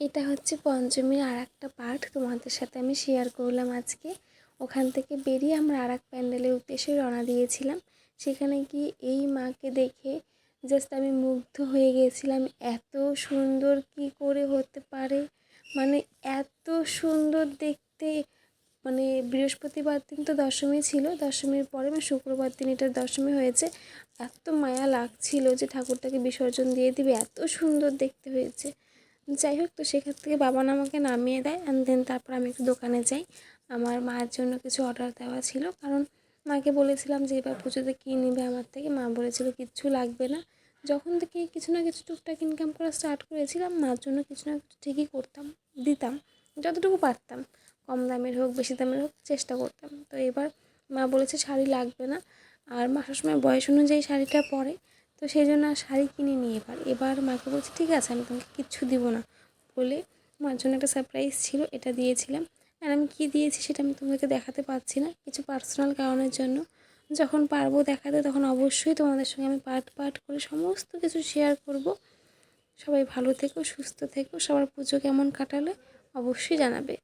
এটা হচ্ছে পঞ্চমীর আরেকটা পার্ট তোমাদের সাথে আমি শেয়ার করলাম আজকে। ওখান থেকে বেরিয়ে আমরা আরেক প্যান্ডেলের উদ্দেশ্যে রওনা দিয়েছিলাম। সেখানে গিয়ে এই মাকে দেখে জাস্ট আমি মুগ্ধ হয়ে গিয়েছিলাম। এত সুন্দর কি করে হতে পারে, মানে এত সুন্দর দেখতে। মানে বৃহস্পতিবার দিন তো দশমী ছিল, দশমীর পরে মানে শুক্রবার দিন এটা দশমী হয়েছে। এত মায়া লাগছিল যে ঠাকুরটাকে বিসর্জন দিয়ে দিবে, এত সুন্দর দেখতে হয়েছে। যাই হোক, তো সেখান থেকে বাবা আমাকে নামিয়ে দেয় অ্যান্ড দেন তারপর আমি একটু দোকানে যাই। আমার মায়ের জন্য কিছু অর্ডার দেওয়া ছিল, কারণ মাকে বলেছিলাম যে এবার পুজোতে কী নেবে আমার থেকে। মা বলেছিল কিচ্ছু লাগবে না। যখন থেকে কিছু না কিছু টুকটাক ইনকাম করা স্টার্ট করেছিলাম, মার জন্য কিছু না কিছু ঠিকই করতাম, দিতাম যতটুকু পারতাম। কম দামের হোক বেশি দামের হোক চেষ্টা করতাম। তো এবার মা বলেছে শাড়ি লাগবে না, আর মা সবসময় বয়স অনুযায়ী শাড়িটা পরে, তো সেই জন্য আর শাড়ি কিনিনি। এবার মাকে বলছি ঠিক আছে আমি তোমাকে কিচ্ছু দিব না বলে মার জন্য একটা সারপ্রাইজ ছিল, এটা দিয়েছিলাম। আর আমি কী দিয়েছি সেটা আমি তোমাদেরকে দেখাতে পারছি না, কিছু পার্সোনাল কারণের জন্য। যখন পারবো দেখাতে তখন অবশ্যই তোমাদের সঙ্গে আমি পার্ট পার্ট করে সমস্ত কিছু শেয়ার করব। সবাই ভালো থেকো, সুস্থ থেকো, সবার পুজো কেমন কাটালে অবশ্যই জানাবে।